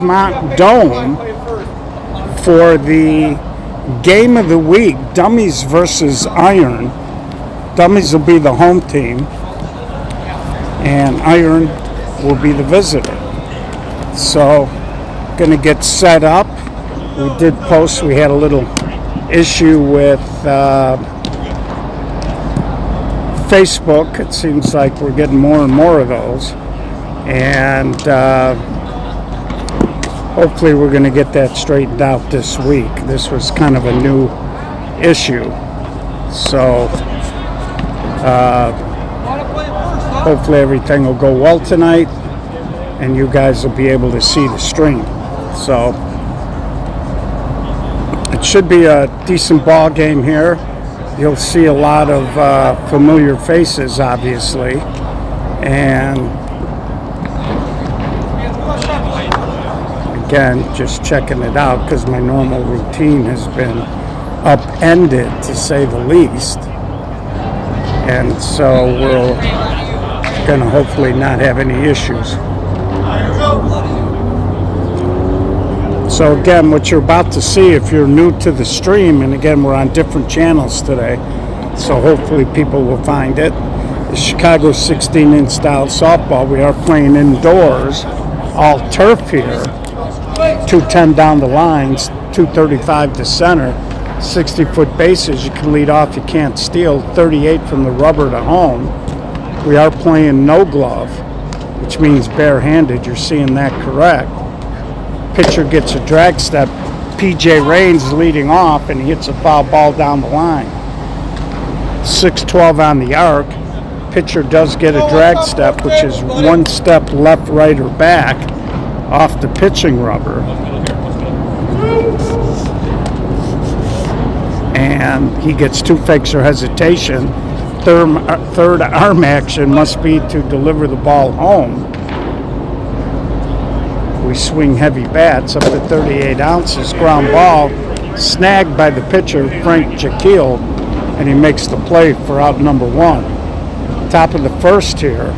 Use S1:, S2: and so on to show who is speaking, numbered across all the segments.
S1: Rosemont Dome for the game of the week, Dummies versus Iron. Dummies will be the home team, and Iron will be the visitor. So, going to get set up. We did post, we had a little issue with Facebook. It seems like we're getting more and more of those. And hopefully we're going to get that straightened out this week. This was kind of a new issue. So hopefully everything will go well tonight and you guys will be able to see the stream. So it should be a decent ball game here. You'll see a lot of familiar faces, obviously. And again, just checking it out because my normal routine has been upended, to say the least. And so we're going to hopefully not have any issues. So again, what you're about to see, if you're new to the stream, and again, we're on different channels today, so hopefully people will find it. The Chicago 16-inch style softball, we are playing indoors, all turf here. 210 down the lines, 235 to center, 60-foot bases. You can lead off, you can't steal. 38 from the rubber to home. We are playing no glove, which means barehanded. You're seeing that correct. Pitcher gets a drag step. PJ Raines leading off, and he hits a foul ball down the line. 6-12 on the arc. Pitcher does get a drag step, which is one step left, right, or back off the pitching rubber. And he gets two fakes or hesitation. Third arm action must be to deliver the ball home. We swing heavy bats up to 38 ounces. Ground ball snagged by the pitcher, Frank Jekyll, and he makes the play for out number one. Top of the first here.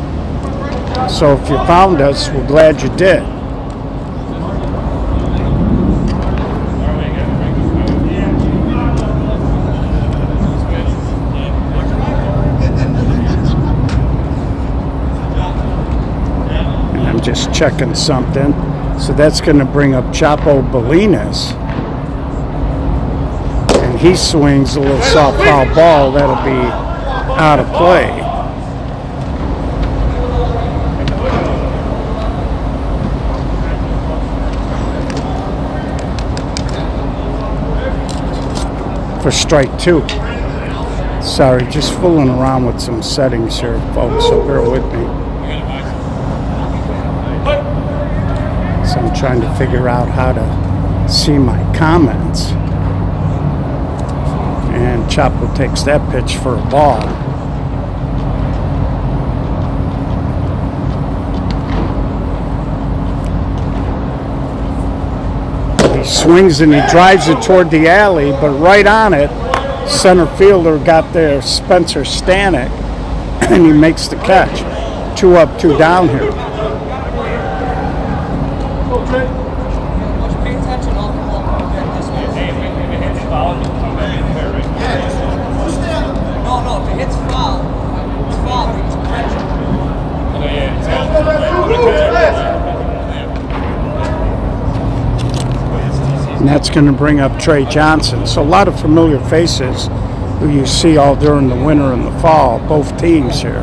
S1: So if you found us, we're glad you did. And I'm just checking something. So that's going to bring up Chapo Bolinas. And he swings a little soft foul ball. That'll be out of play. For strike two. Sorry, just fooling around with some settings here, folks, so bear with me. So I'm trying to figure out how to see my comments. And Chapo takes that pitch for a ball. He swings and he drives it toward the alley, but right on it, center fielder got there, Spencer Stanek, and he makes the catch. 2 up, 2 down here. And that's going to bring up Trey Johnson. So a lot of familiar faces who you see all during the winter and the fall, both teams here.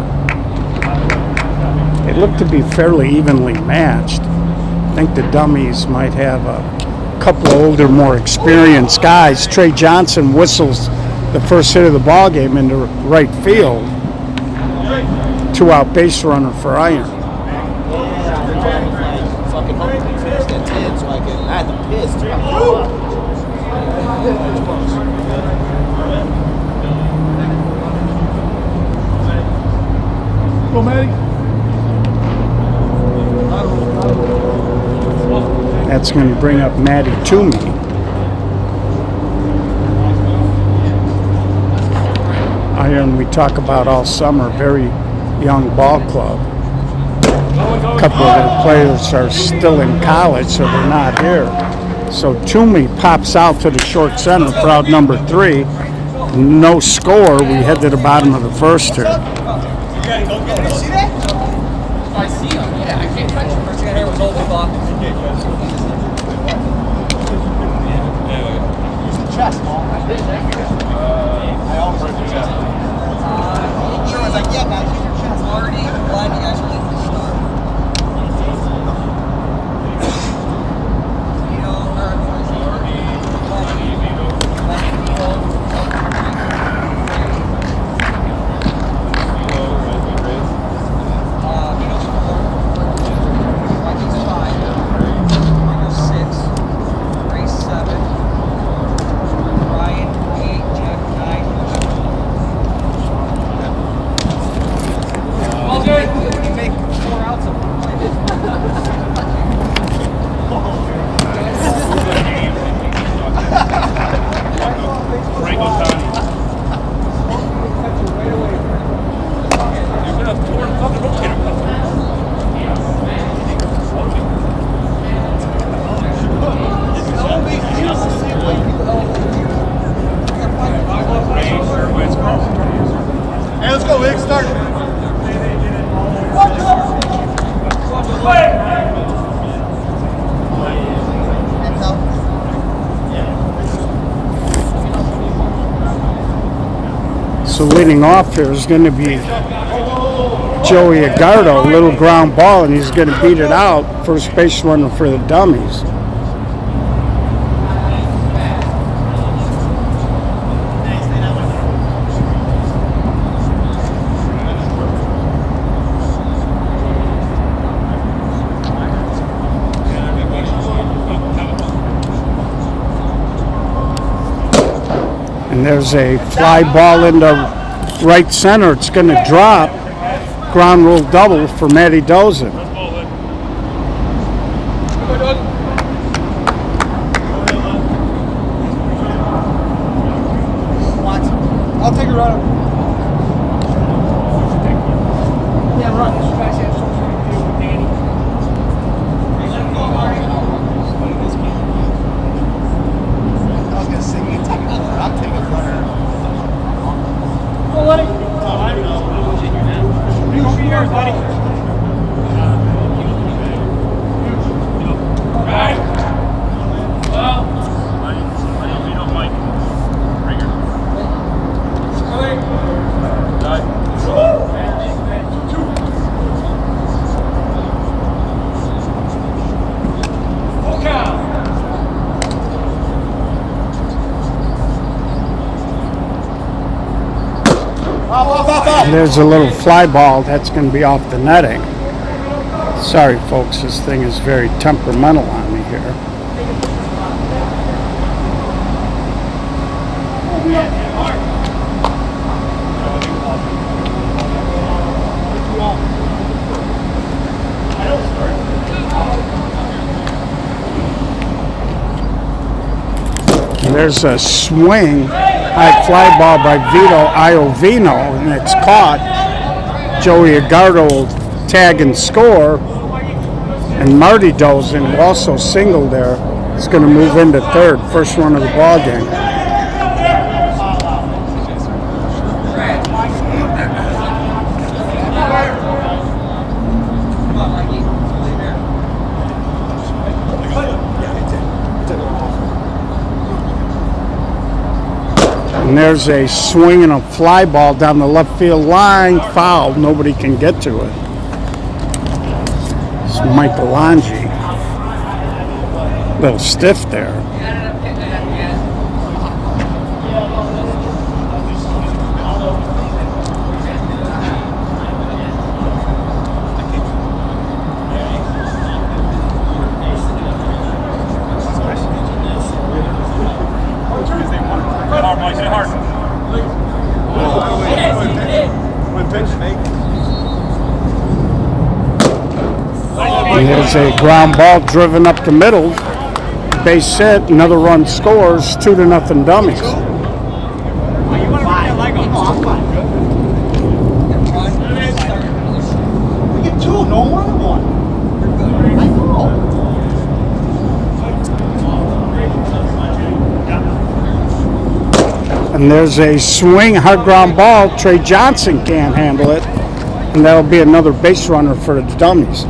S1: They look to be fairly evenly matched. I think the Dummies might have a couple of older, more experienced guys. Trey Johnson whistles the first hit of the ball game into right field. 2-out base runner for Iron.
S2: Go, Matty.
S1: That's going to bring up Matty Toomey. Iron we talk about all summer, very young ball club. A couple of the players are still in college, so they're not here. So Toomey pops out to the short center for out number 3. No score. We head to the bottom of the first here.
S3: See that? I see him. Yeah, I can't touch him. First thing I heard was old block. Use the chest, ball. I always use the chest. Sure, it's like, yeah, guys, use your chest. Already blinding, guys.
S1: So leading off here is going to be Joey Agardo, little ground ball, and he's going to beat it out. First base runner for the Dummies. And there's a fly ball into right center. It's going to drop. Ground rule double for Matty Dozen.
S3: I'll take a run. Yeah, run. I was going to say, you take a runner. I'm taking a runner. Well, let it. You over here, buddy. Right. Well, you don't like Ringer.
S1: And there's a little fly ball that's going to be off the netting. Sorry, folks, this thing is very temperamental on me here. And there's a swing, high fly ball by Vito Iovino, and it's caught. Joey Agardo will tag and score, and Marty Dozen, who also singled there, is going to move into third, first run of the ball game. And there's a swing and a fly ball down the left field line, foul. Nobody can get to it. It's Michelangelo. A little stiff there. And there's a ground ball driven up the middle. Base hit, another run scores, 2-0 Dummies.
S3: We get two, no one.
S1: And there's a swing, hard ground ball. Trey Johnson can't handle it. And that'll be another base runner for the Dummies.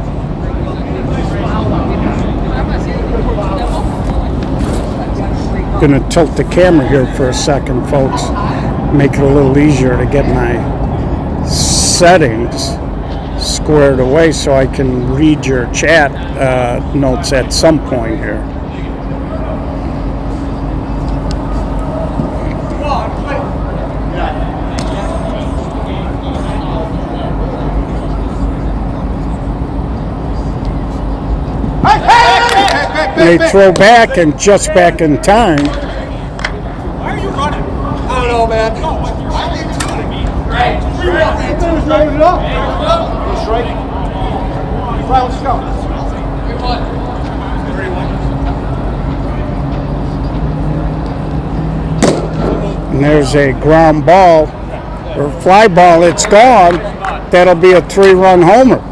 S1: Gonna tilt the camera here for a second, folks. Make it a little easier to get my settings squared away so I can read your chat notes at some point here. They throw back and just back in time.
S3: Why are you running? I don't know, man. I think it's right.
S2: Load it up. Go strike. Right, let's go.
S1: And there's a ground ball or fly ball. It's gone. That'll be a 3-run homer.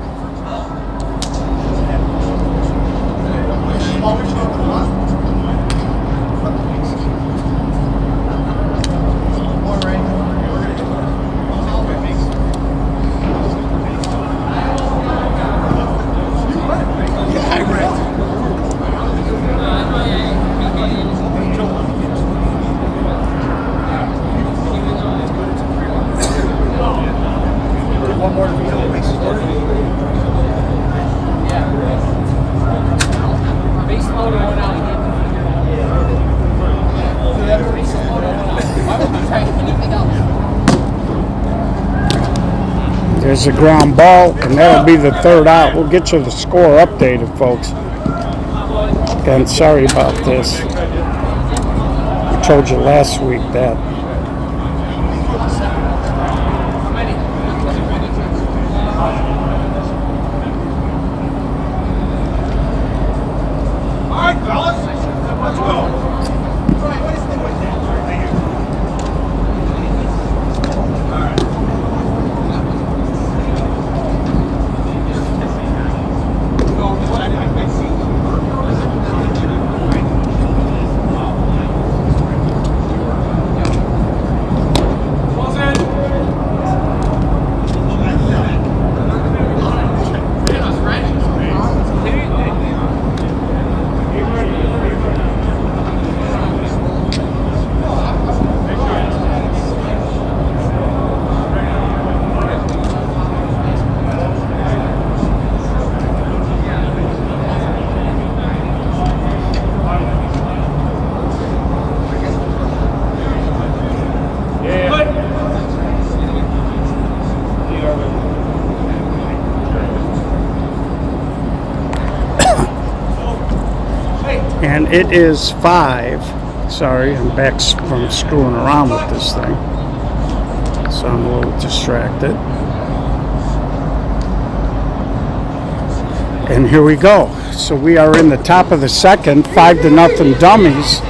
S1: There's a ground ball, and that'll be the 3rd out. We'll get you the score updated, folks. Again, sorry about this. I told you last week that.
S3: All right, fellas. Let's go.
S1: And it is 5. Sorry, I'm back from screwing around with this thing. So I'm a little distracted. And here we go. So we are in the top of the second, 5-0 Dummies.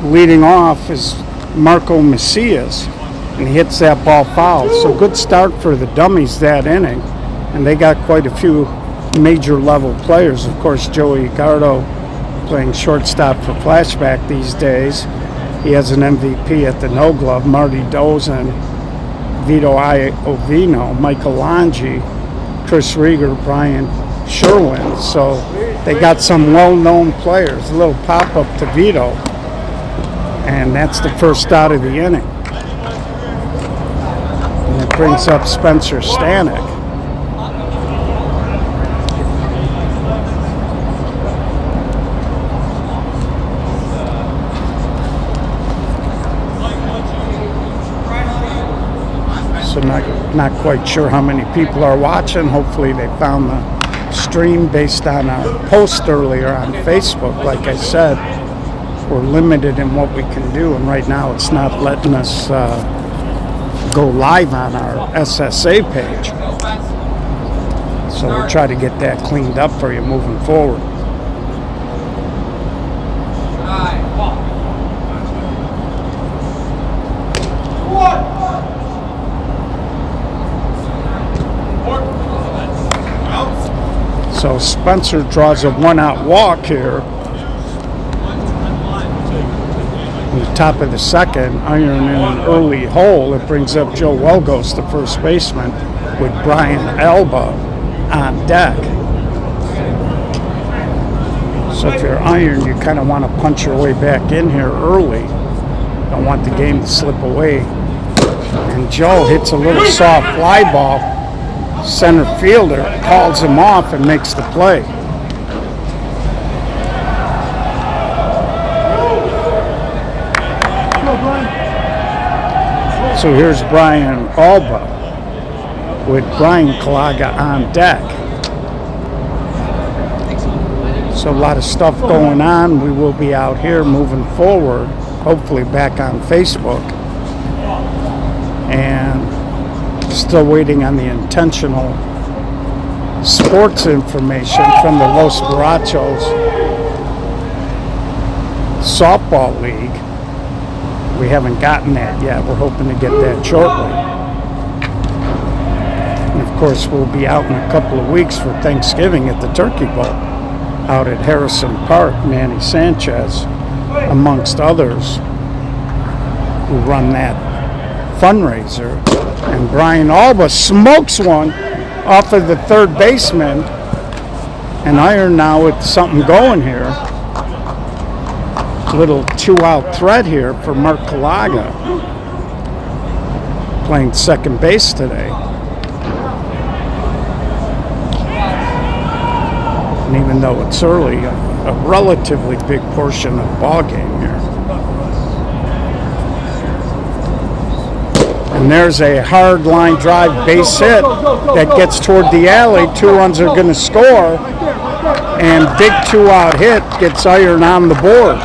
S1: Leading off is Marco Macias, and he hits that ball foul. So good start for the Dummies that inning. And they got quite a few major level players. Of course, Joey Gardo playing shortstop for Flashback these days. He has an MVP at the No Glove. Marty Dozen, Vito Iovino, Michael Lange, Chris Rieger, Brian Sherwin. So they got some well-known players. A little pop-up to Vito. And that's the first out of the inning. And it brings up Spencer Stanek. So not quite sure how many people are watching. Hopefully they found the stream based on our post earlier on Facebook. Like I said, we're limited in what we can do, and right now it's not letting us go live on our SSA page. So we'll try to get that cleaned up for you moving forward. So Spencer draws a 1-out walk here in the top of the second, iron in an early hole. It brings up Joe Welgos, the first baseman, with Brian Alba on deck. So if you're iron, you kind of want to punch your way back in here early. Don't want the game to slip away. And Joe hits a little soft fly ball. Center fielder calls him off and makes the play. So here's Brian Alba with Brian Kalaga on deck. So a lot of stuff going on. We will be out here moving forward, hopefully back on Facebook. And still waiting on the intentional sports information from the Los Borrachos softball league. We haven't gotten that yet. We're hoping to get that shortly. And of course, we'll be out in a couple of weeks for Thanksgiving at the Turkey Bowl out at Harrison Park. Manny Sanchez, amongst others, who run that fundraiser. And Brian Alba smokes one off of the third baseman. And iron now with something going here. Little 2-out threat here for Mark Kalaga, playing second base today. And even though it's early, a relatively big portion of the ball game here. And there's a hard line drive base hit that gets toward the alley. 2 runs are going to score, and big 2-out hit gets iron on the board.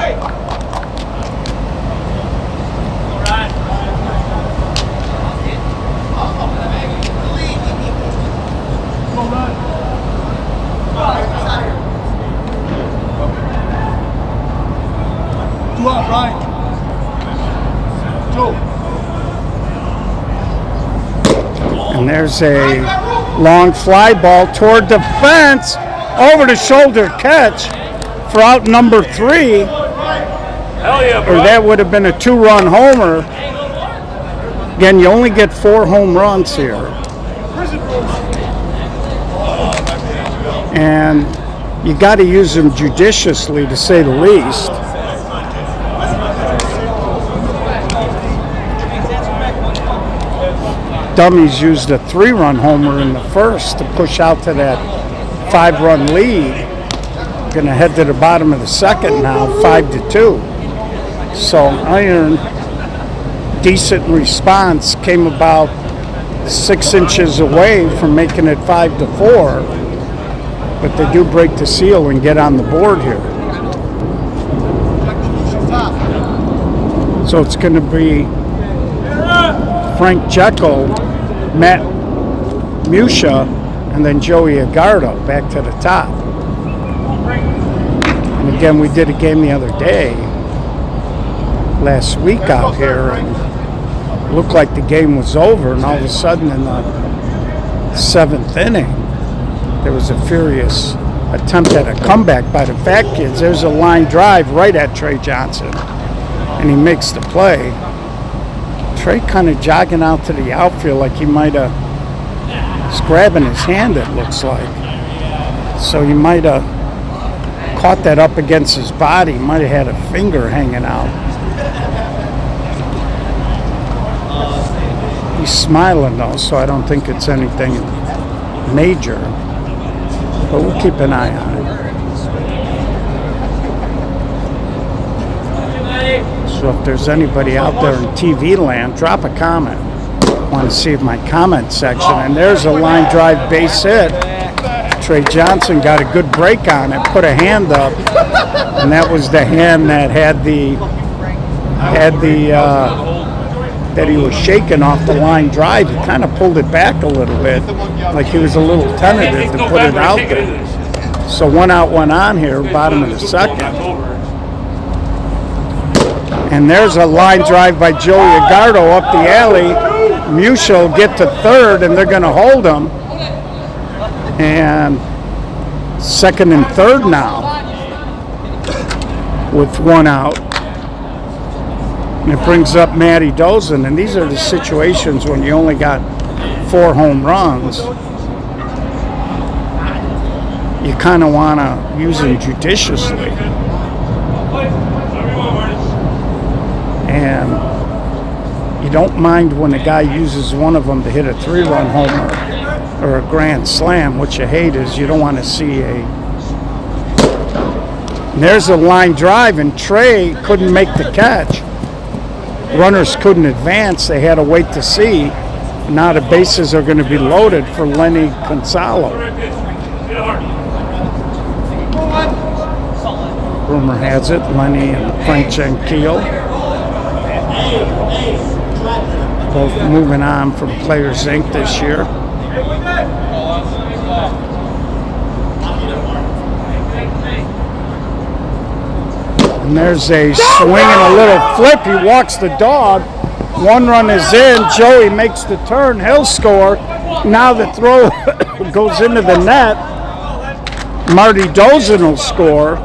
S1: And there's a long fly ball toward the fence, over the shoulder catch for out number 3. Or that would have been a 2-run homer. Again, you only get 4 home runs here. And you got to use them judiciously, to say the least. Dummies used a 3-run homer in the first to push out to that 5-run lead. Going to head to the bottom of the second now, 5-2. So iron, decent response, came about 6 inches away from making it 5-4. But they do break the seal and get on the board here. So it's going to be Frank Jekyll, Matt Musha, and then Joey Agardo back to the top. And again, we did a game the other day, last week out here, and it looked like the game was over, and all of a sudden in the 7th inning, there was a furious attempt at a comeback by the Fat Kids. There's a line drive right at Trey Johnson, and he makes the play. Trey kind of jogging out to the outfield like he might have, he's grabbing his hand, it looks like. So he might have caught that up against his body, might have had a finger hanging out. He's smiling though, so I don't think it's anything major. But we'll keep an eye on it. So if there's anybody out there in TV land, drop a comment. I want to see my comment section. And there's a line drive base hit. Trey Johnson got a good break on it, put a hand up, and that was the hand that that he was shaking off the line drive. He kind of pulled it back a little bit, like he was a little tentative to put it out there. So 1 out, 1 on here, bottom of the second. And there's a line drive by Joey Agardo up the alley. Musha will get to third, and they're going to hold him. And second and third now with 1 out. And it brings up Matty Dozen, and these are the situations when you only got 4 home runs. You kind of want to use them judiciously. And you don't mind when a guy uses one of them to hit a 3-run homer or a grand slam. What you hate is you don't want to see a... And there's a line drive, and Trey couldn't make the catch. Runners couldn't advance. They had to wait to see. Now the bases are going to be loaded for Lenny Gonzalo. Rumor has it, Lenny and Frank Gentile both moving on from Players Inc. this year. And there's a swing and a little flip. He walks the dog. 1 run is in. Joey makes the turn. He'll score. Now the throw goes into the net. Marty Dozen will score.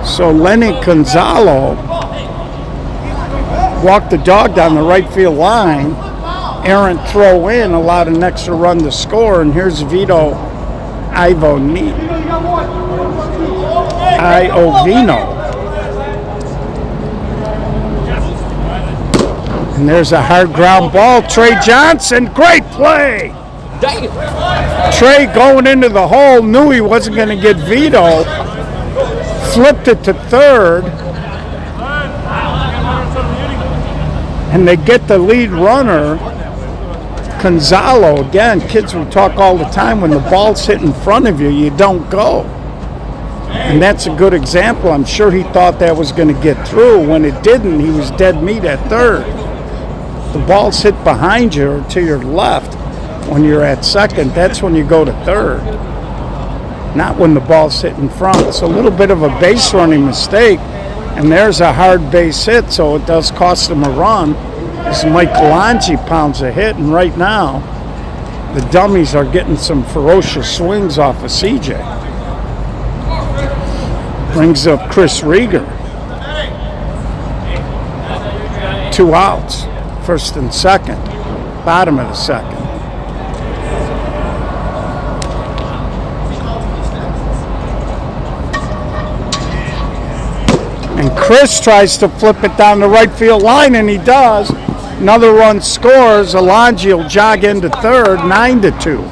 S1: So Lenny Gonzalo walked the dog down the right field line. Errant throw in, allowed an extra run to score. And here's Vito Iovino. And there's a hard ground ball. Trey Johnson, great play. Trey going into the hole, knew he wasn't going to get Vito. Flipped it to third. And they get the lead runner, Gonzalo. Again, kids will talk all the time, when the ball's hit in front of you, you don't go. And that's a good example. I'm sure he thought that was going to get through. When it didn't, he was dead meat at third. The ball's hit behind you or to your left when you're at second. That's when you go to third, not when the ball's hit in front. It's a little bit of a base running mistake. And there's a hard base hit, so it does cost him a run. As Mike Lange pounds a hit, and right now, the Dummies are getting some ferocious swings off of CJ. Brings up Chris Rieger. 2 outs, first and second, bottom of the second. And Chris tries to flip it down the right field line, and he does. Another run scores. Alonji will jog into third, 9-2.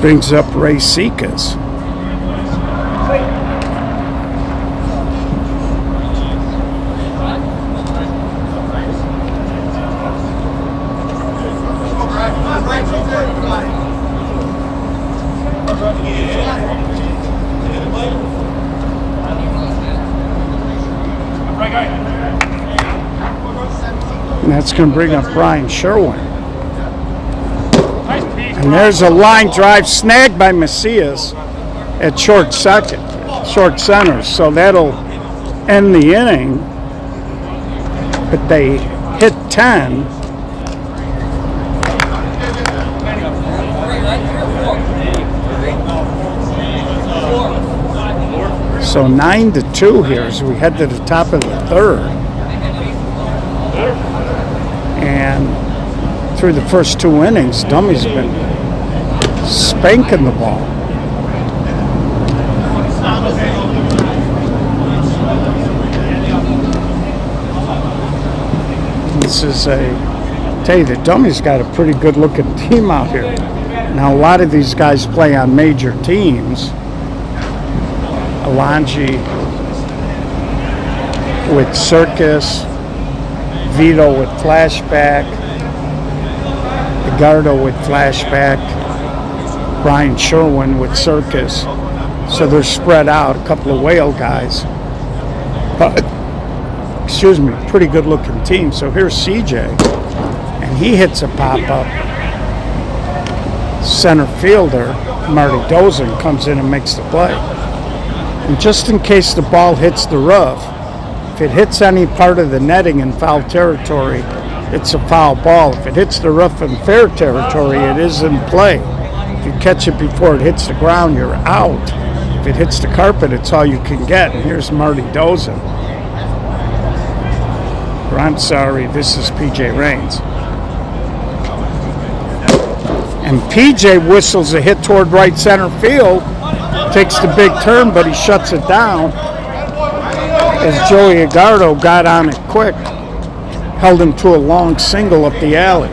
S1: Brings up Ray Sekas. And that's going to bring up Brian Sherwin. And there's a line drive snagged by Macias at short center. So that'll end the inning. But they hit 10. So 9-2 here as we head to the top of the third. And through the first 2 innings, Dummies have been spanking the ball. This is tell you, the Dummies got a pretty good looking team out here. Now a lot of these guys play on major teams. Alonji with Circus, Vito with Flashback, Edgardo with Flashback, Brian Sherwin with Circus. So they're spread out, a couple of whale guys. But excuse me, pretty good looking team. So here's CJ, and he hits a pop-up. Center fielder, Marty Dozen, comes in and makes the play. And just in case the ball hits the roof, if it hits any part of the netting in foul territory, it's a foul ball. If it hits the roof in fair territory, it is in play. If you catch it before it hits the ground, you're out. If it hits the carpet, it's all you can get. And here's Marty Dozen. Or I'm sorry, this is PJ Raines. And PJ whistles a hit toward right center field. Takes the big turn, but he shuts it down. As Joey Agardo got on it quick, held him to a long single up the alley.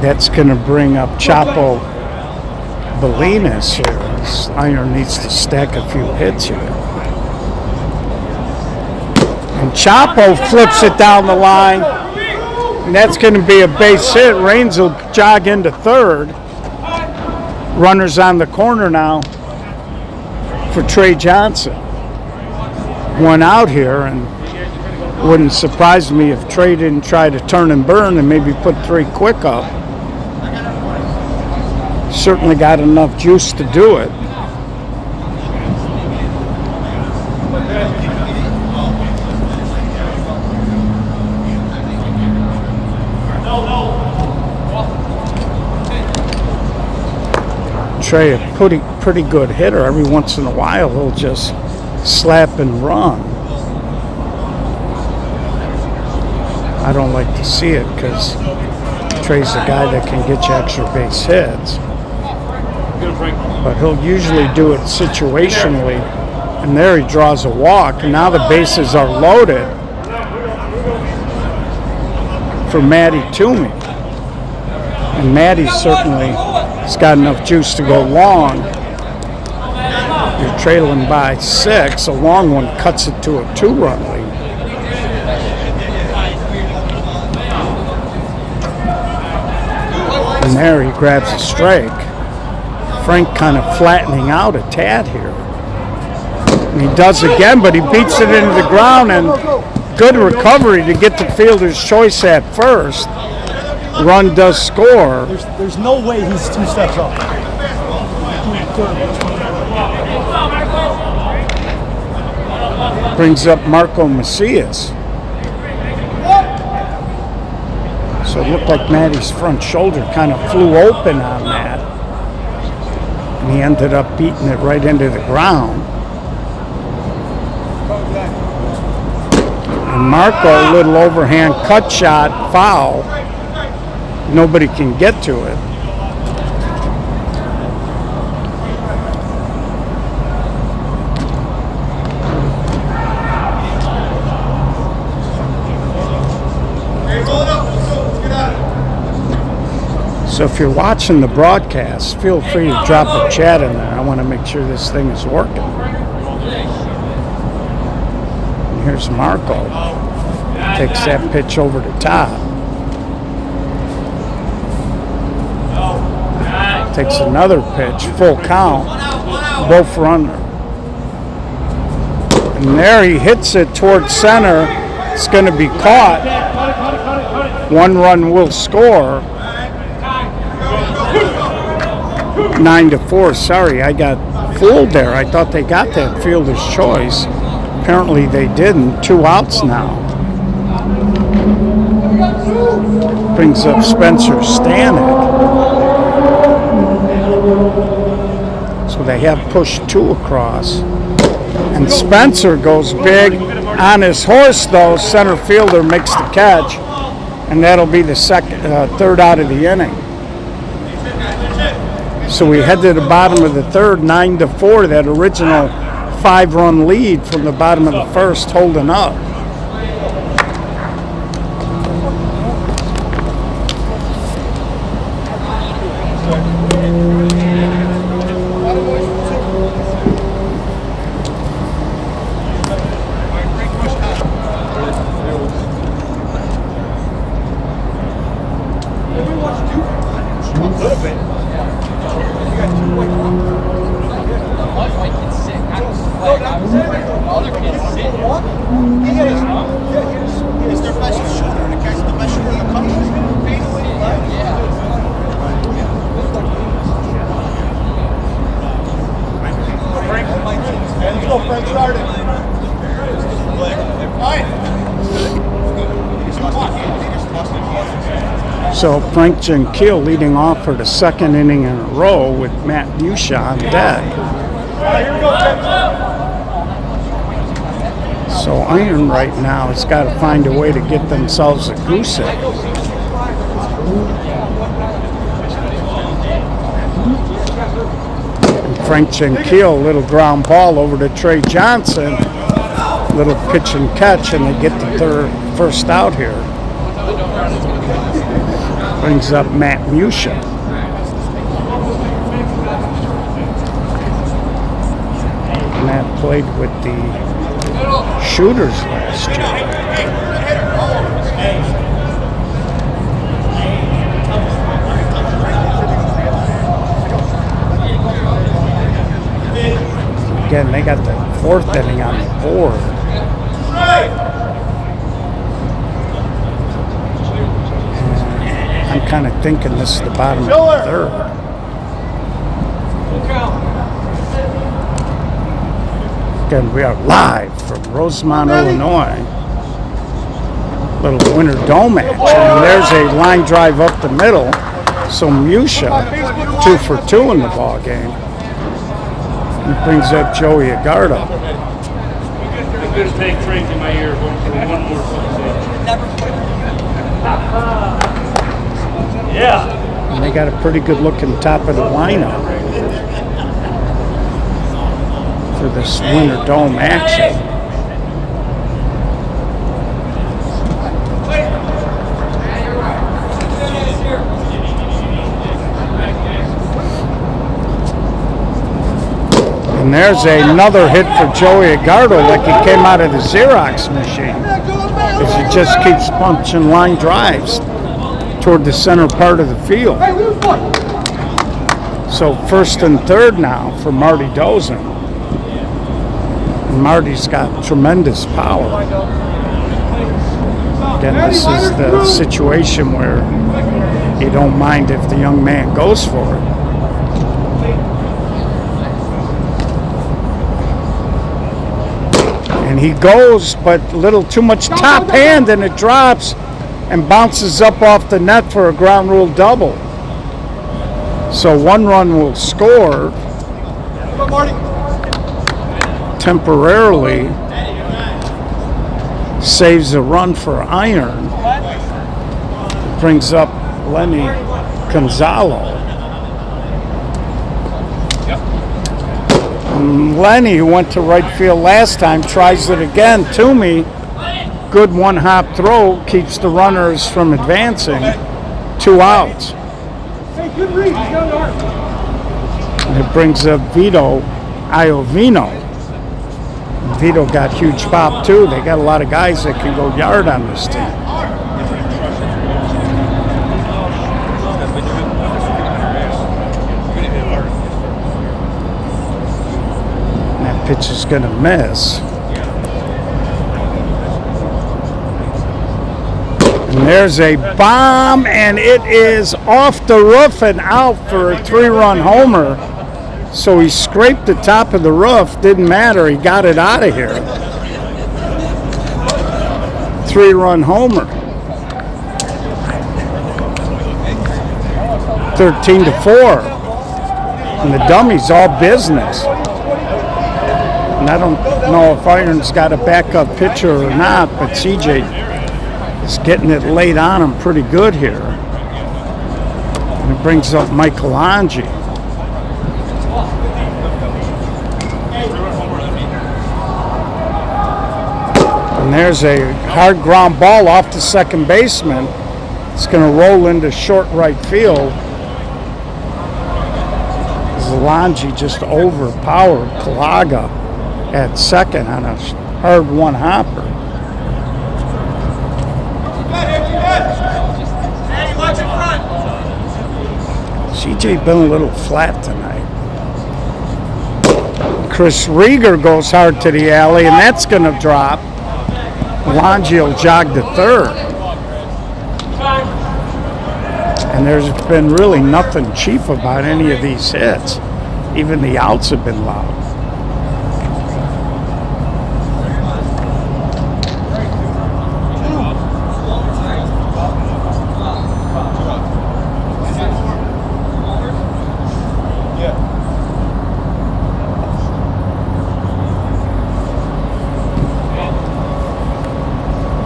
S1: That's going to bring up Chapo Bolinas here. This Iron needs to stack a few hits here. And Chapo flips it down the line. And that's going to be a base hit. Raines will jog into third. Runners on the corner now for Trey Johnson. One out here, and wouldn't surprise me if Trey didn't try to turn and burn and maybe put 3 quick up. Certainly got enough juice to do it. Trey, a pretty good hitter. Every once in a while, he'll just slap and run. I don't like to see it because Trey's the guy that can get you extra base hits. But he'll usually do it situationally. And there he draws a walk. And now the bases are loaded for Matty Toomey. And Matty certainly has got enough juice to go long. You're trailing by 6. A long one cuts it to a 2-run lead. And there he grabs a strike. Frank kind of flattening out a tad here. And he does again, but he beats it into the ground, and good recovery to get the fielder's choice at first. Run does score.
S2: There's no way he's 2 steps up.
S1: Brings up Marco Macias. So it looked like Matty's front shoulder kind of flew open on that. And he ended up beating it right into the ground. And Marco, a little overhand cut shot, foul. Nobody can get to it. So if you're watching the broadcast, feel free to drop a chat in there. I want to make sure this thing is working. And here's Marco. Takes that pitch over the top. Takes another pitch, full count, both runner. And there he hits it towards center. It's going to be caught. 1 run will score. 9-4. Sorry, I got fooled there. I thought they got that fielder's choice. Apparently they didn't. 2 outs now. Brings up Spencer Stanek. So they have pushed 2 across. And Spencer goes big on his horse, though. Center fielder makes the catch. And that'll be the third out of the inning. So we head to the bottom of the third, 9-4. That original 5-run lead from the bottom of the first holding up.
S2: bit.
S3: One white kid's sick. I was flat. Other kid's sick.
S4: He's their best shooter, and the guy's the best shooter in the country.
S2: Let's go, Frank. Started.
S1: So Frank Gentile leading off for the second inning in a row with Matt Musha on deck.
S2: Here we go,
S1: So Iron right now has got to find a way to get themselves a goose egg. And Frank Gentile, little ground ball over to Trey Johnson. Little pitch and catch, and they get the first out here. Brings up Matt Musha. Matt played with the Shooters last year. Again, they got the fourth inning on the board. I'm kind of thinking this is the bottom of the third. Again, we are live from Rosemont, Illinois. Little Winter Dome action. And there's a line drive up the middle. So Musha, 2 for 2 in the ball game. He brings up Joey Agardo.
S5: I'm going to take Frank in my ear for one more Yeah.
S1: And they got a pretty good looking top of the lineup for this Winter Dome action. And there's another hit for Joey Agardo, like he came out of the Xerox machine, as he just keeps punching line drives toward the center part of the field. So first and third now for Marty Dozen. And Marty's got tremendous power. Again, this is the situation where you don't mind if the young man goes for it. And he goes, but a little too much top hand, and it drops and bounces up off the net for a ground rule double. So 1 run will score temporarily, saves a run for Iron, brings up Lenny Gonzalo. And Lenny, who went to right field last time, tries it again. Toomey, good one-hop throw, keeps the runners from advancing. 2 outs. And it brings up Vito Iovino. Vito got huge pop too. They got a lot of guys that can go yard on this team. And that pitch is going to miss. And there's a bomb, and it is off the roof and out for a 3-run homer. So he scraped the top of the roof, didn't matter, he got it out of here. 3-run homer. 13-4. And the Dummies all business. And I don't know if Iron's got a backup pitcher or not, but CJ is getting it laid on him pretty good here. And it brings up Michael Angie. And there's a hard ground ball off the second baseman. It's going to roll into short right field. Zalangi just overpowered Kalaga at second on a hard one-hopper. TJ been a little flat tonight. Chris Rieger goes hard to the alley, and that's going to drop. Longy will jog to third. And there's been really nothing cheap about any of these hits. Even the outs have been loud.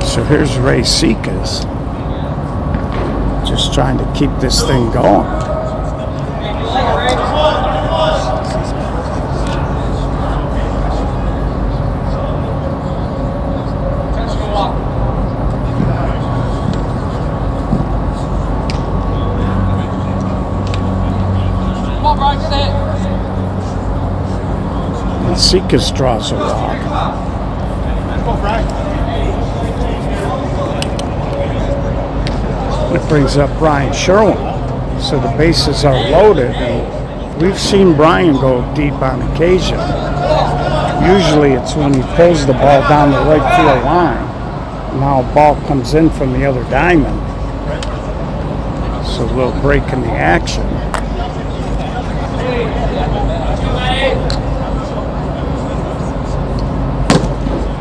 S1: So here's Ray Sekas, just trying to keep this thing going. And Sekas draws a walk. It brings up Brian Sherwin. So the bases are loaded, and we've seen Brian go deep on occasion. Usually it's when he pulls the ball down the right field line. Now a ball comes in from the other diamond. So a little break in the action.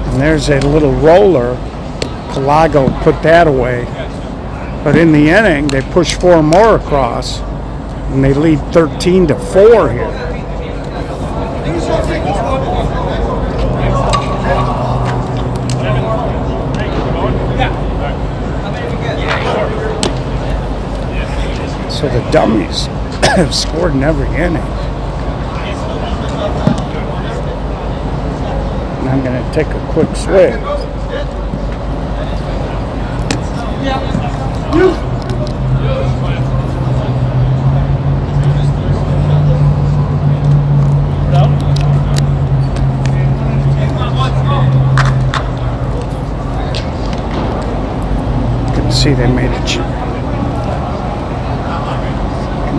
S1: And there's a little roller. Calago put that away. But in the inning, they push 4 more across, and they lead 13-4 here. So the Dummies have scored in every inning. And I'm going to take a quick swig.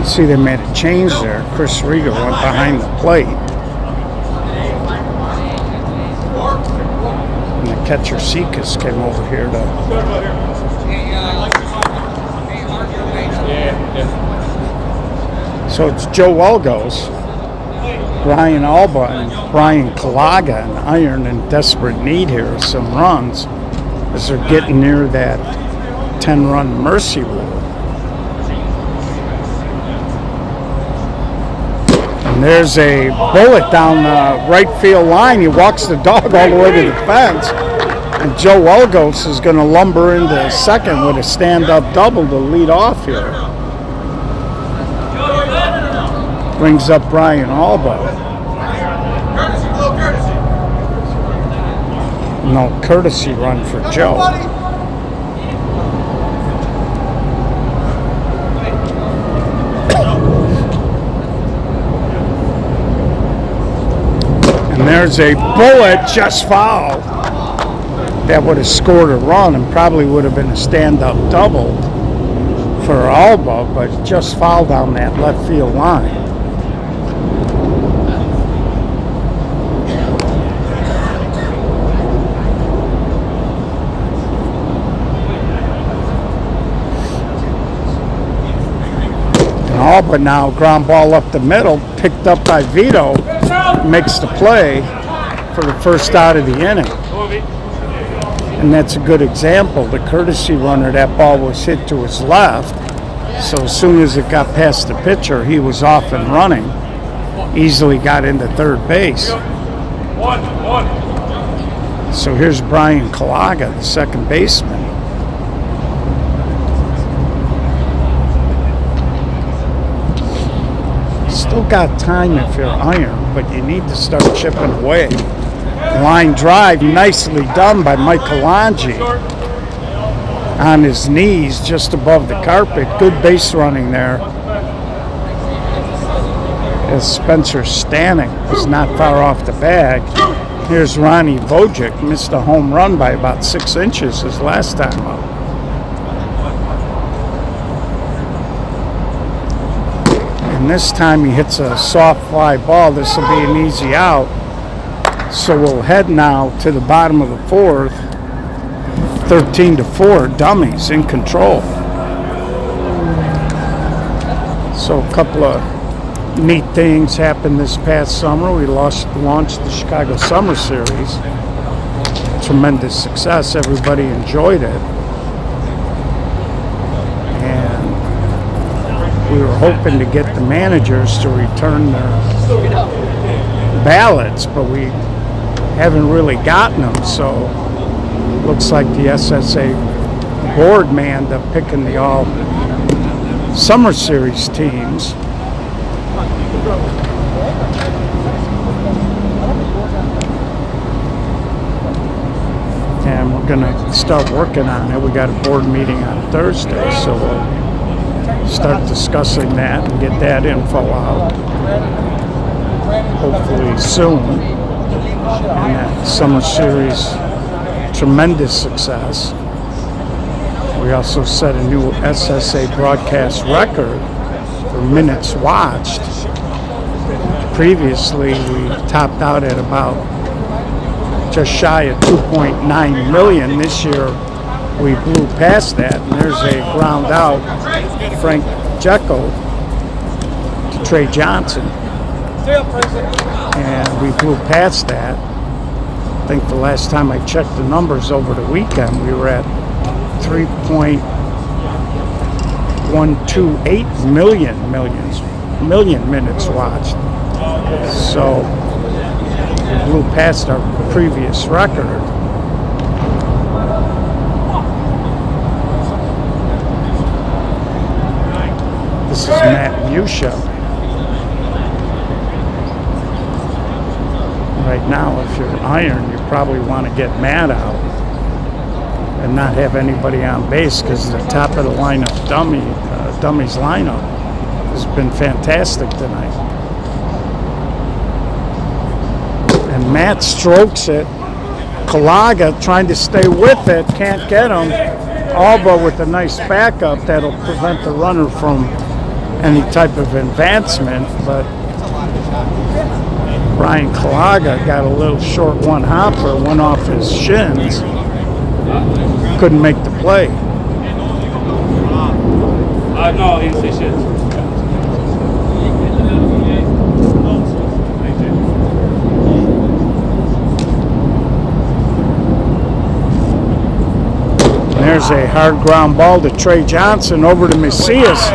S1: See they made a change there. Chris Rieger went behind the plate, and the catcher Sekas came over here to. So it's Joe Welgos, Brian Alba, and Brian Calaga, and Iron in desperate need here of some runs as they're getting near that 10-run mercy rule. And there's a bullet down the right field line. He walks the dog all the way to the fence. And Joe Welgos is going to lumber into second with a stand-up double to lead off here. Brings up Brian Alba. No courtesy run for Joe. And there's a bullet just fouled. That would have scored a run and probably would have been a stand-up double for Alba, but just fouled down that left field line. And Alba now ground ball up the middle, picked up by Vito. Makes the play for the first out of the inning. And that's a good example. The courtesy runner, that ball was hit to his left. So as soon as it got past the pitcher, he was off and running. Easily got into third base. So here's Brian Calaga, the second baseman. Still got time if you're Iron, but you need to start chipping away. Line drive, nicely done by Mike Longy on his knees just above the carpet. Good base running there. As Spencer Stanek was not far off the bag. Here's Ronnie Vojic, missed a home run by about 6 inches his last time up. this time he hits a soft fly ball. This will be an easy out. So we'll head now to the bottom of the fourth. 13-4, Dummies in control. So a couple of neat things happened this past summer. We launched the Chicago Summer Series. Tremendous success. Everybody enjoyed it. And we were hoping to get the managers to return their ballots, but we haven't really gotten them. So looks like the SSA board may end up picking the all Summer Series teams. And we're gonna start working on it. We got a board meeting on Thursday, so we'll start discussing that and get that info out hopefully soon. And that Summer Series, tremendous success. We also set a new SSA broadcast record for minutes watched. Previously, we topped out at about just shy of 2.9 million. This year, we blew past that, and there's a ground out, Frank Jekyll to Trey Johnson, and we blew past that. I think the last time I checked the numbers over the weekend, we were at 3.128 million minutes watched. So we blew past our previous record. This is Matt Musha. Right now, if you're iron, you probably want to get Matt out and not have anybody on base, because the top of the lineup, Dummies lineup has been fantastic tonight. And Matt strokes it. Kalaga trying to stay with it, can't get him. Alba with a nice backup that'll prevent the runner from any type of advancement, but Brian Kalaga got a little short one hopper, went off his shins, couldn't make the play.
S5: No, he didn't say shit.
S1: There's a hard ground ball to Trey Johnson over to Macias,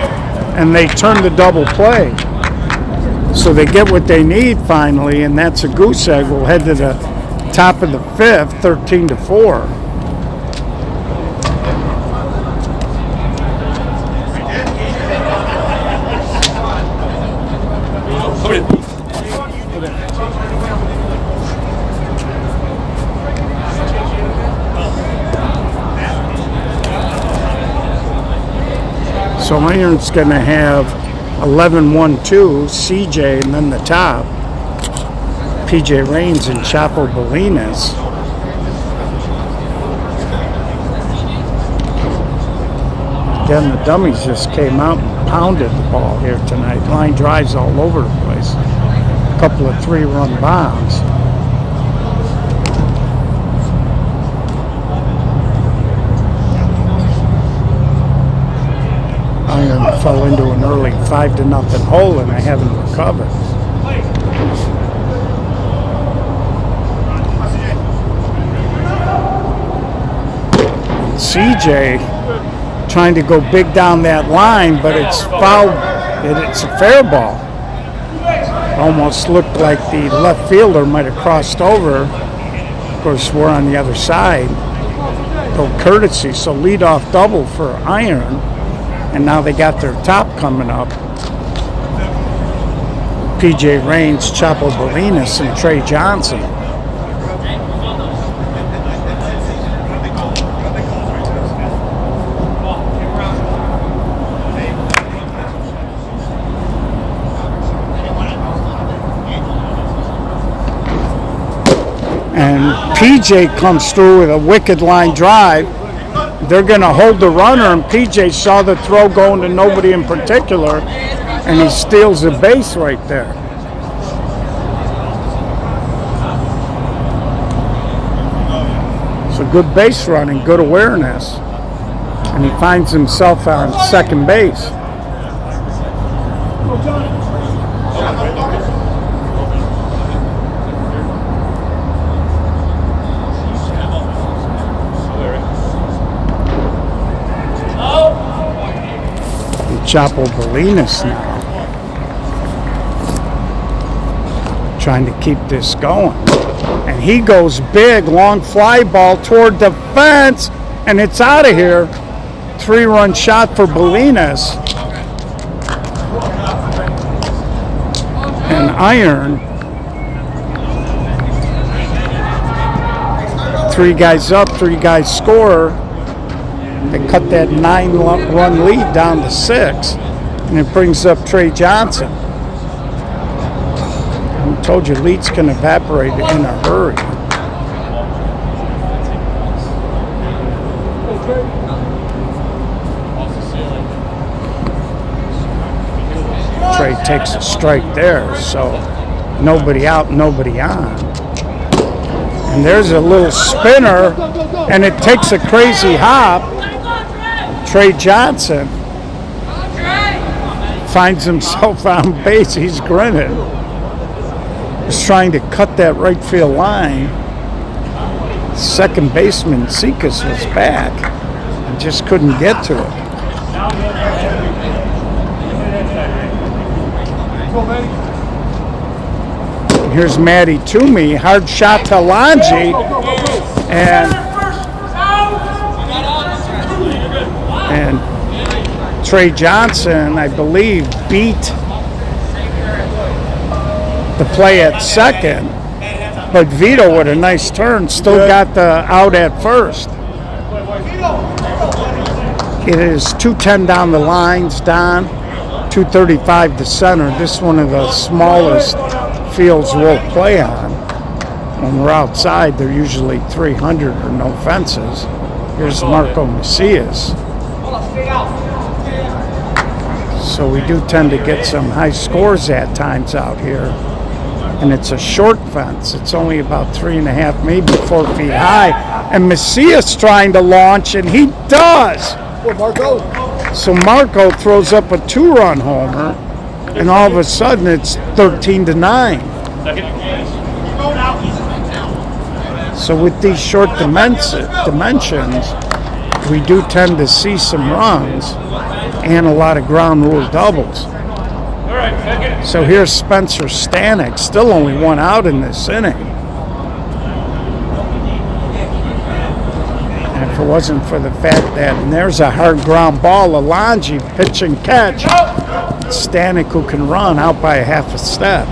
S1: and they turn the double play. So they get what they need finally, and that's a goose egg. We'll head to the top of the fifth, 13-4. So Iron's going to have 11-1-2, CJ, and then the top, PJ Raines and Chapo Bolinas. Again, the Dummies just came out and pounded the ball here tonight. Line drives all over the place. A couple of 3-run bombs. Iron fell into an early 5-0 hole, and they haven't recovered. CJ trying to go big down that line, but it's foul. It's a fair ball. Almost looked like the left fielder might have crossed over. Of course, we're on the other side. No courtesy, so leadoff double for Iron. And now they got their top coming up. PJ Raines, Chapo Bolinas, and Trey Johnson. And PJ comes through with a wicked line drive. They're going to hold the runner, and PJ saw the throw going to nobody in particular, and he steals a base right there. It's a good base running, good awareness, and he finds himself on second base. Chapo Bolinas now, trying to keep this going, and he goes big, long fly ball toward the fence, and it's out of here. 3-run shot for Bolinas, and Iron, 3 guys up, 3 guys score. They cut that 9-run lead down to 6, and it brings up Trey Johnson. I told you leads can evaporate in a hurry. Trey takes a strike there, so nobody out, nobody on. And there's a little spinner, and it takes a crazy hop. Trey Johnson finds himself on base. He's grinning. He's trying to cut that right field line. Second baseman Sekas was back and just couldn't get to it. And here's Matty Toomey, hard shot to Longy, and Trey Johnson, I believe, beat the play at second, but Vito with a nice turn still got the out at first. It is 210 down the lines, Don, 235 to center. This is one of the smallest fields we'll play on. When we're outside, they're usually 300 or no fences. Here's Marco Macias. So we do tend to get some high scores at times out here. And it's a short fence. It's only about 3.5, maybe 4 feet high. And Macias trying to launch, and he does. So Marco throws up a 2-run homer, and all of a sudden it's 13-9. So with these short dimensions, we do tend to see some runs and a lot of ground rule doubles. So here's Spencer Stanek, still only 1 out in this inning. And if it wasn't for the fact that, and there's a hard ground ball, Alonji pitch and catch, Stanek, who can run, out by a half a step.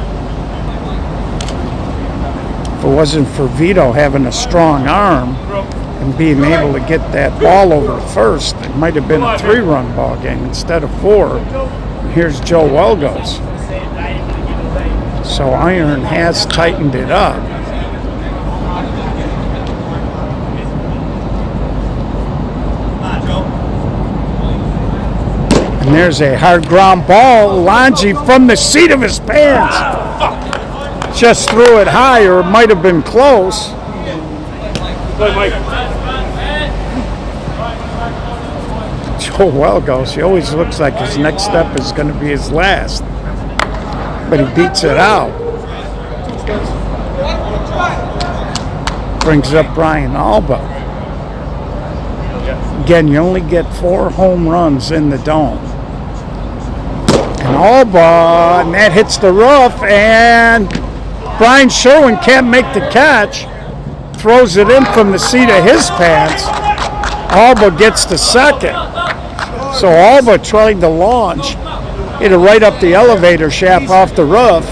S1: If it wasn't for Vito having a strong arm and being able to get that ball over to first, it might have been a 3-run ball game instead of 4. And here's Joe Welgos. So Iron has tightened it up. And there's a hard ground ball. Longy from the seat of his pants just threw it high, or it might have been close. Joe Welgos, he always looks like his next step is going to be his last, but he beats it out. Brings up Brian Alba. Again, you only get 4 home runs in the dome. And Alba, and that hits the roof, and Brian Sherwin can't make the catch. Throws it in from the seat of his pants. Alba gets to second. So Alba trying to launch, hit it right up the elevator shaft off the roof.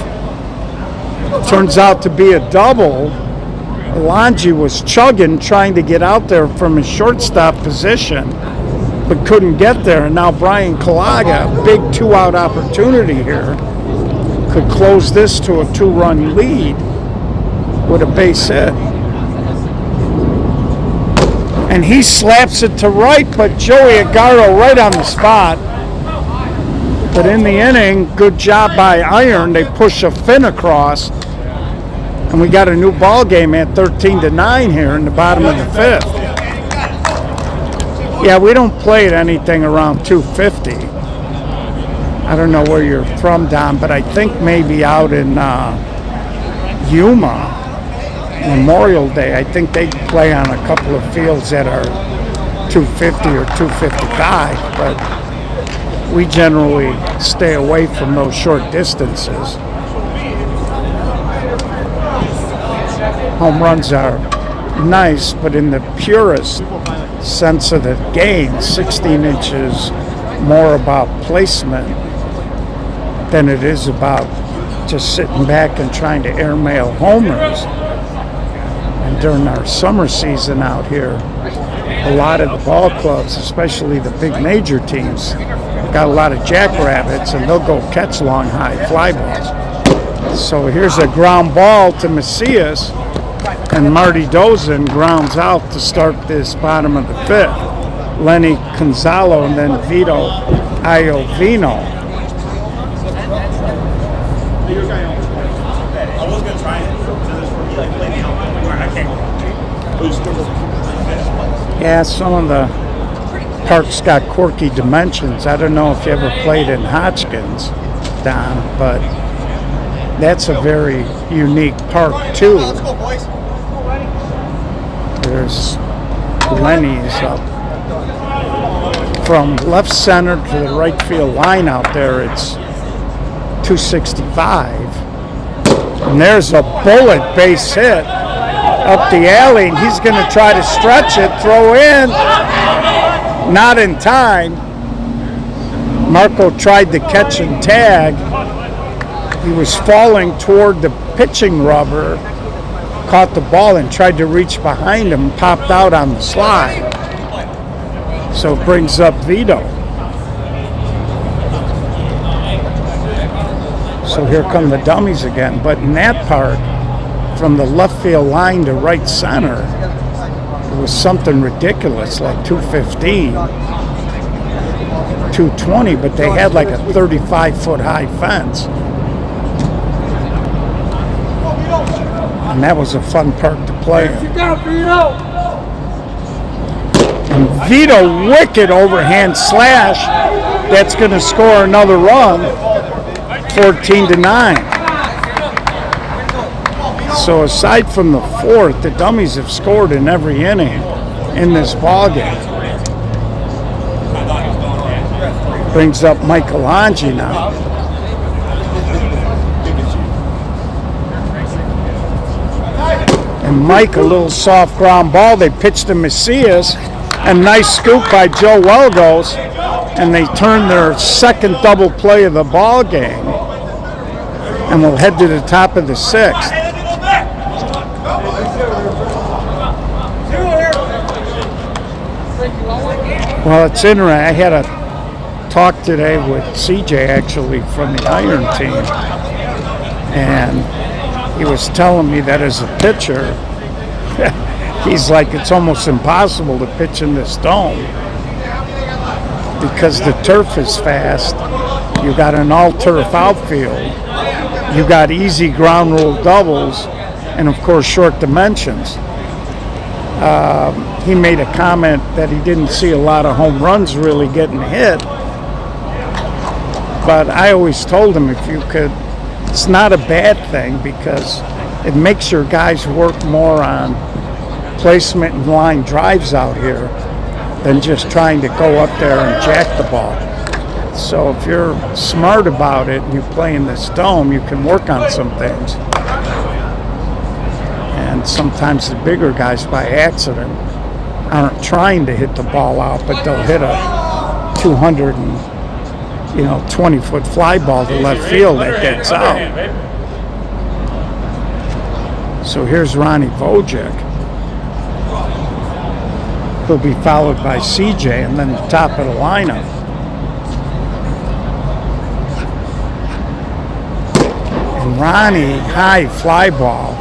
S1: Turns out to be a double. Alonji was chugging, trying to get out there from his shortstop position, but couldn't get there. And now Brian Kalaga, big 2-out opportunity here, could close this to a 2-run lead with a base hit. And he slaps it to right, but Joey Agarro right on the spot. But in the inning, good job by Iron. They push a fin across, and we got a new ball game at 13-9 here in the bottom of the 5th. Yeah, we don't play at anything around 250. I don't know where you're from, Don, but I think maybe out in Yuma, Memorial Day, I think they play on a couple of fields that are 250 or 255, but we generally stay away from those short distances. Home runs are nice, but in the purest sense of the game, 16 inches more about placement than it is about just sitting back and trying to airmail homers. And during our summer season out here, a lot of the ball clubs, especially the big major teams, got a lot of jackrabbits, and they'll go catch long, high fly balls. So here's a ground ball to Macias, and Marty Dozin grounds out to start this bottom of the 5th. Lenny Gonzalo and then Vito Iovino.
S4: I was gonna try it.
S1: Yeah, some of the parks got quirky dimensions. I don't know if you ever played in Hotchkiss, Don, but that's a very unique park too.
S3: Let's go, boys.
S1: There's Lenny's up. From left center to the right field line out there, it's 265. And there's a bullet base hit up the alley, and he's going to try to stretch it, throw in. Not in time. Marco tried to catch and tag. He was falling toward the pitching rubber, caught the ball and tried to reach behind him, popped out on the slide. So it brings up Vito. So here come the dummies again. But in that part, from the left field line to right center, it was something ridiculous, like 215, 220, but they had like a 35-foot high fence. And that was a fun park to play in. And Vito, wicked overhand slash. That's going to score another run, 14-9. So aside from the 4th, the dummies have scored in every inning in this ballgame. Brings up Michael Angie now. And Mike, a little soft ground ball. They pitched to Macias. A nice scoop by Joe Welgos. And they turn their second double play of the ball game. And we'll head to the top of the 6th. Well, it's interesting. I had a talk today with CJ, actually, from the Iron team. And he was telling me that as a pitcher, he's like, it's almost impossible to pitch in this dome because the turf is fast. You got an all-turf outfield. You got easy ground rule doubles, and of course short dimensions. He made a comment that he didn't see a lot of home runs really getting hit. But I always told him, if you could, it's not a bad thing because it makes your guys work more on placement and line drives out here than just trying to go up there and jack the ball. So if you're smart about it and you play in this dome, you can work on some things. And sometimes the bigger guys by accident aren't trying to hit the ball out, but they'll hit a 220-foot fly ball to left field that gets out. So here's Ronnie Vojic. He'll be followed by CJ and then the top of the lineup. And Ronnie, high fly ball.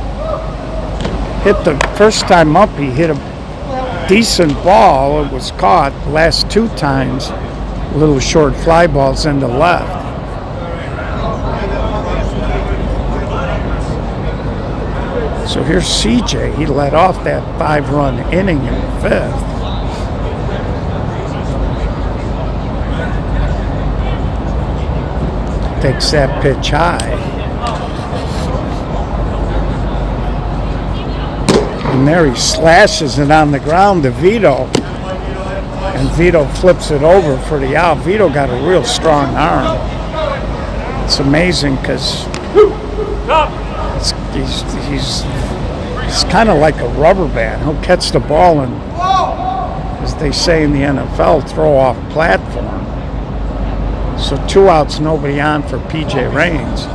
S1: Hit the first time up, he hit a decent ball. It was caught. The last 2 times, little short fly balls into left. So here's CJ. He led off that 5-run inning in the 5th. Takes that pitch high. And there he slashes it on the ground to Vito. And Vito flips it over for the out. Vito got a real strong arm. It's amazing because he's kind of like a rubber band. He'll catch the ball and, as they say in the NFL, throw off platform. So 2 outs, nobody on for PJ Raines.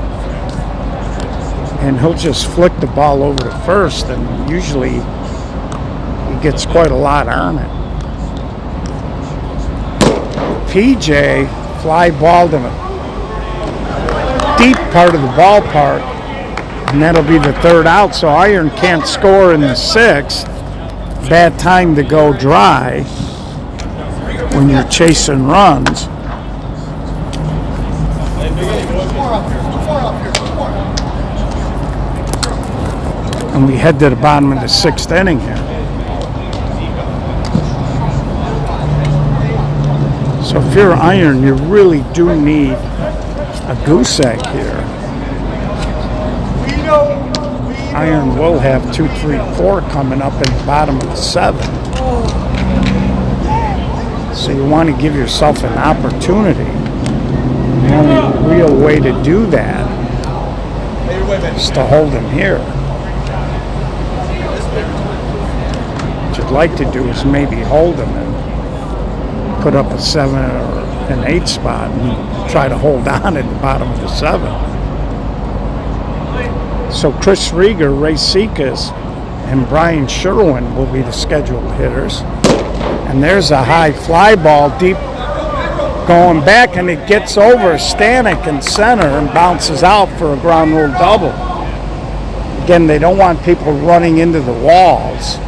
S1: And he'll just flick the ball over to first, and usually he gets quite a lot on it. PJ fly balled in a deep part of the ballpark, and that'll be the 3rd out. So Iron can't score in the 6th. Bad time to go dry when you're chasing runs. And we head to the bottom of the 6th inning here. So if you're Iron, you really do need a goose egg here. Iron will have 2, 3, 4 coming up in the bottom of the 7th. So you want to give yourself an opportunity. The only real way to do that is to hold him here. What you'd like to do is maybe hold him and put up a 7 or an 8 spot and try to hold on at the bottom of the 7th. So Chris Rieger, Ray Sekas, and Brian Sherwin will be the scheduled hitters. And there's a high fly ball deep going back, and it gets over Stanek in center and bounces out for a ground rule double. Again, they don't want people running into the walls.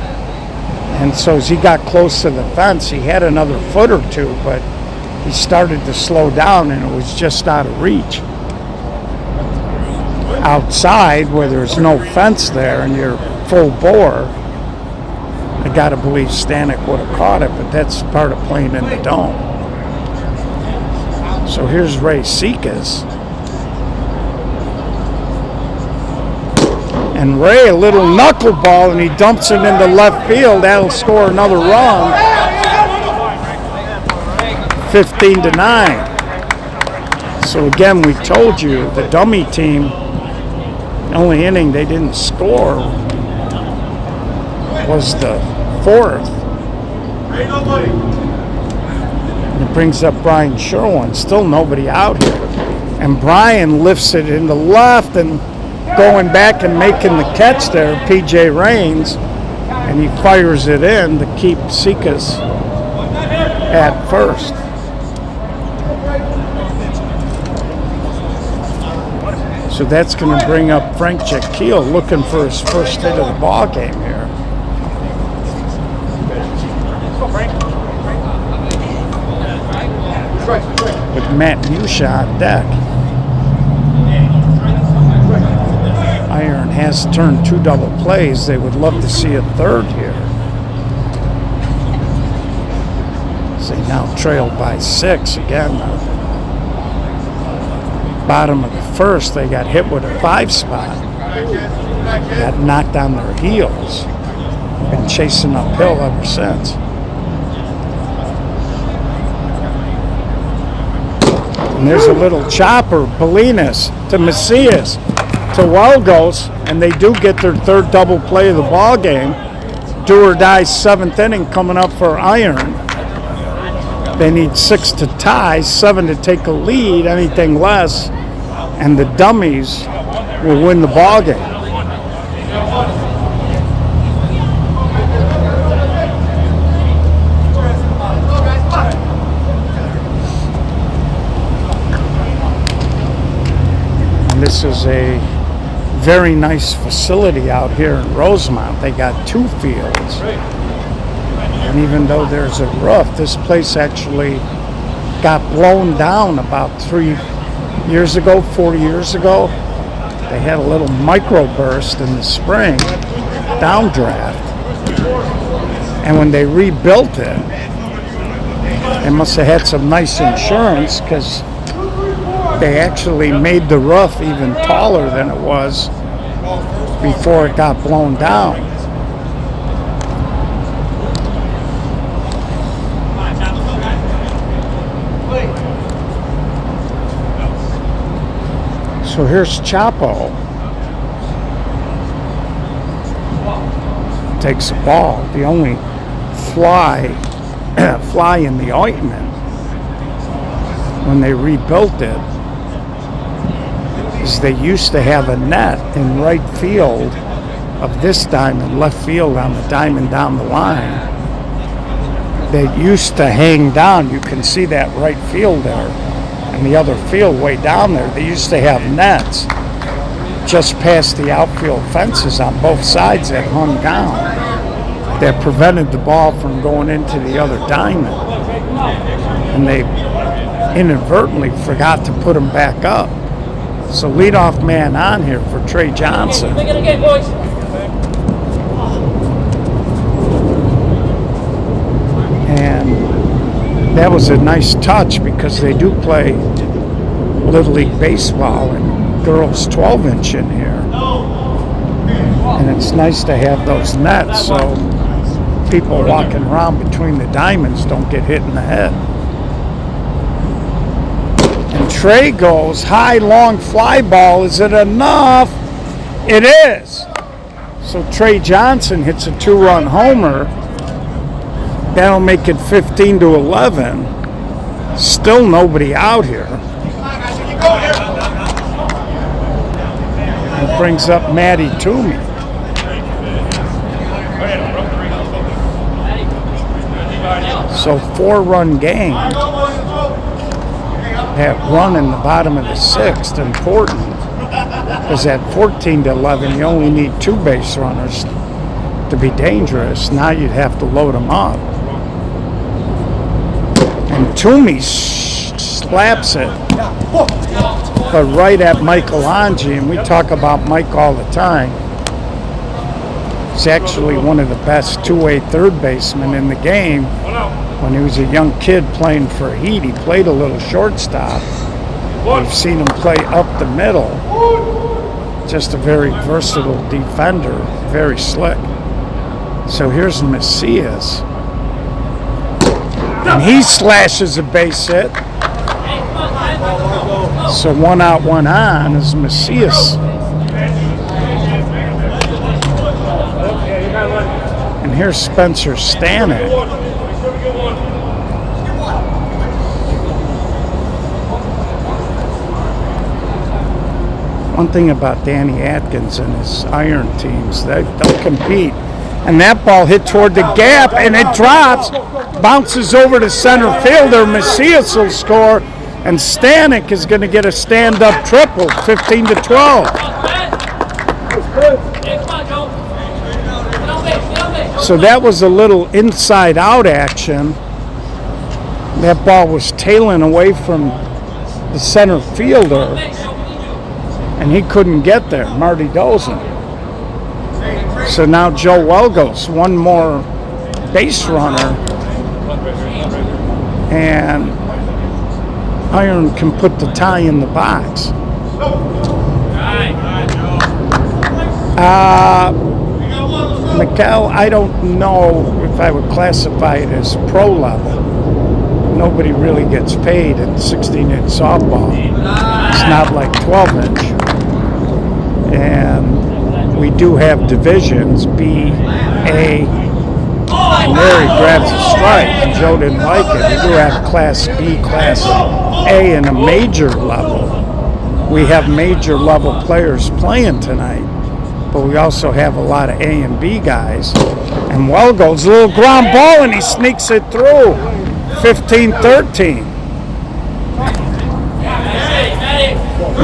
S1: And so as he got close to the fence, he had another foot or 2, but he started to slow down and it was just out of reach. Outside, where there's no fence there and you're full bore, I gotta believe Stanek would have caught it, but that's part of playing in the dome. So here's Ray Sekas. And Ray, a little knuckleball, and he dumps it into left field. That'll score another run. 15-9. So again, we told you the dummy team, the only inning they didn't score was the 4th. And it brings up Brian Sherwin. Still nobody out here. And Brian lifts it into left, and going back and making the catch there, PJ Raines, and he fires it in to keep Sekas at first. So that's going to bring up Frank Jekyll looking for his first hit of the ball game here. With Matt Musha on deck. Iron has turned 2 double plays. They would love to see a 3rd here. So they now trailed by 6 again. Bottom of the 1st, they got hit with a 5 spot. Got knocked on their heels. Been chasing uphill ever since. And there's a little chopper, Bolinas to Macias to Welgos, and they do get their 3rd double play of the ball game. Do or die 7th inning coming up for Iron. They need 6 to tie, 7 to take a lead. Anything less, and the Dummies will win the ball game. And this is a very nice facility out here in Rosemont. They got 2 fields. And even though there's a roof, this place actually got blown down about 4 years ago. They had a little microburst in the spring, downdraft. And when they rebuilt it, they must have had some nice insurance because they actually made the roof even taller than it was before it got blown down. So here's Chapo. Takes the ball. The only fly in the ointment when they rebuilt it is they used to have a net in right field of this diamond, left field on the diamond down the line. They used to hang down. You can see that right field there and the other field way down there. They used to have nets just past the outfield fences on both sides that hung down that prevented the ball from going into the other diamond. And they inadvertently forgot to put them back up. So leadoff man on here for Trey Johnson.
S5: Make it again, boys.
S1: And that was a nice touch because they do play Little League Baseball and girls 12-inch in here. And it's nice to have those nets so people walking around between the diamonds don't get hit in the head. And Trey goes, high, long fly ball. Is it enough? It is. So Trey Johnson hits a 2-run homer. That'll make it 15-11. Still nobody out here. It brings up Matty Toomey. So 4-run game. That run in the bottom of the 6th important because at 14-11 you only need 2 base runners to be dangerous. Now you'd have to load them up. And Toomey slaps it, but right at Michael Angie, and we talk about Mike all the time. He's actually one of the best two-way third basemen in the game. When he was a young kid playing for Heat, he played a little shortstop. We've seen him play up the middle. Just a very versatile defender, very slick. So here's Macias. And he slashes a base hit. So 1 out, 1 on is Macias. And here's Spencer Stanek. One thing about Danny Atkins and his iron teams, they'll compete. And that ball hit toward the gap, and it drops, bounces over to center fielder. Macias will score, and Stanek is going to get a stand-up triple, 15-12. So that was a little inside-out action. That ball was tailing away from the center fielder, and he couldn't get there, Marty Dozen. So now Joe Welgos, one more base runner, and Iron can put the tie in the box. Mikel, I don't know if I would classify it as pro level. Nobody really gets paid in 16-inch softball. It's not like 12-inch. And we do have divisions, B, A, and there he grabs a strike, and Joe didn't like it. We do have Class B, Class A, and a major level. We have major level players playing tonight, but we also have a lot of A and B guys. And Welgos, a little ground ball, and he sneaks it through, 15-13.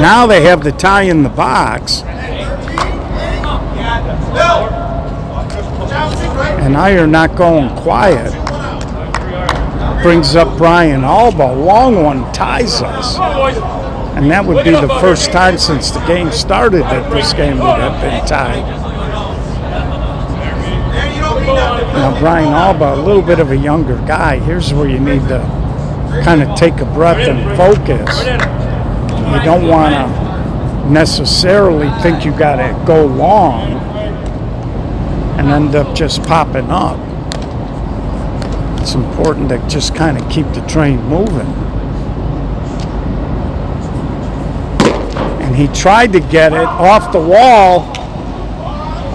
S1: Now they have the tie in the box. And Iron not going quiet. Brings up Brian Alba. Long one ties us. And that would be the first time since the game started that this game would have been tied. Now, Brian Alba, a little bit of a younger guy. Here's where you need to kind of take a breath and focus. You don't want to necessarily think you got to go long and end up just popping up. It's important to just kind of keep the train moving. And he tried to get it off the wall.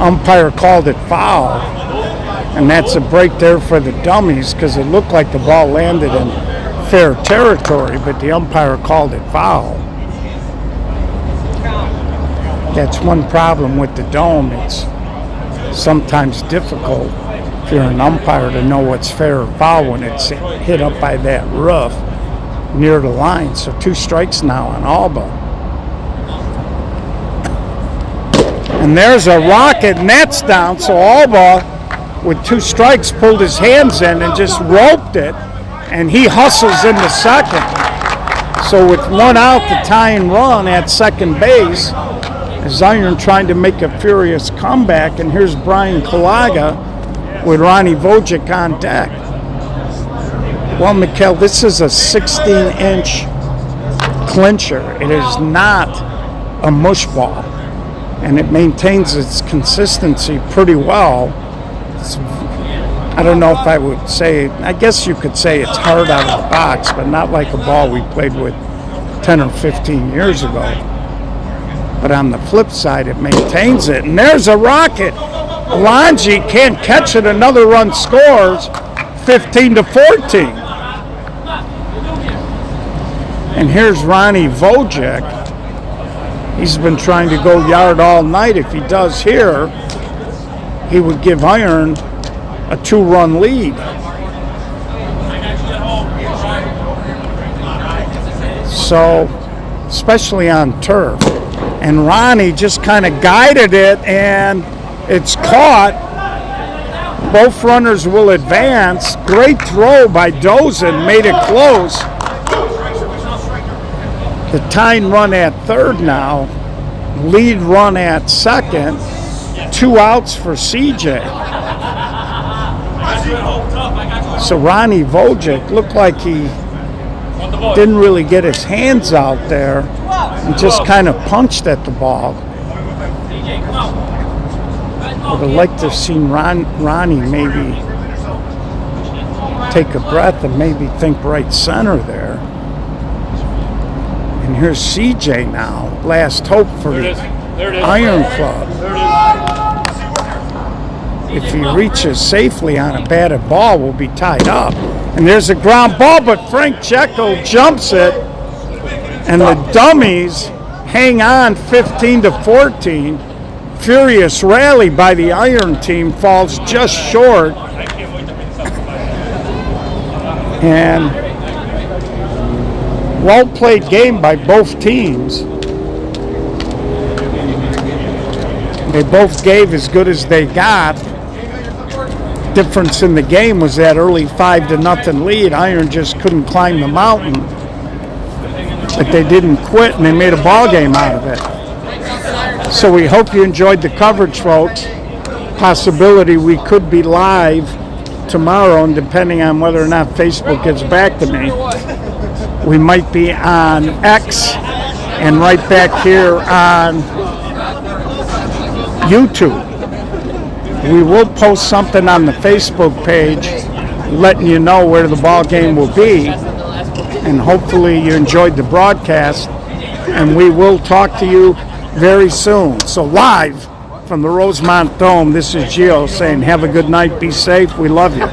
S1: Umpire called it foul. And that's a break there for the Dummies because it looked like the ball landed in fair territory, but the umpire called it foul. That's one problem with the Dome. It's sometimes difficult if you're an umpire to know what's fair or foul when it's hit up by that roof near the line. So 2 strikes now on Alba. And there's a rocket, and that's down. So Alba, with 2 strikes, pulled his hands in and just roped it, and he hustles into second. So with 1 out, the tying run at second base, is Iron trying to make a furious comeback, and here's Brian Kalaga with Ronnie Vojic on deck. Well, Mikhail, this is a 16-inch clincher. It is not a mush ball, and it maintains its consistency pretty well. I don't know if I would say, I guess you could say it's hard out of the box, but not like a ball we played with 10 or 15 years ago. But on the flip side, it maintains it. And there's a rocket. Alonji can't catch it. Another run scores, 15-14. And here's Ronnie Vojic. He's been trying to go yard all night. If he does here, he would give Iron a 2-run lead. So, especially on turf. And Ronnie just kind of guided it, and it's caught. Both runners will advance. Great throw by Dozen, made it close. The tying run at third now. Lead run at second. 2 outs for CJ. So Ronnie Vojic looked like he didn't really get his hands out there and just kind of punched at the ball. I would like to have seen Ronnie maybe take a breath and maybe think right center there. And here's CJ now, last hope for the Iron Club. If he reaches safely on a batted ball, we'll be tied up. And there's a ground ball, but Frank Checo jumps it, and the Dummies hang on 15-14. Furious rally by the Iron team, falls just short. And well-played game by both teams. They both gave as good as they got. Difference in the game was that early 5-0 lead. Iron just couldn't climb the mountain, but they didn't quit and they made a ball game out of it. So we hope you enjoyed the coverage, folks. Possibility we could be live tomorrow, and depending on whether or not Facebook gets back to me, we might be on X and right back here on YouTube. We will post something on the Facebook page letting you know where the ball game will be, and hopefully you enjoyed the broadcast, and we will talk to you very soon. So live from the Rosemont Dome, this is Gio saying have a good night, be safe, we love you.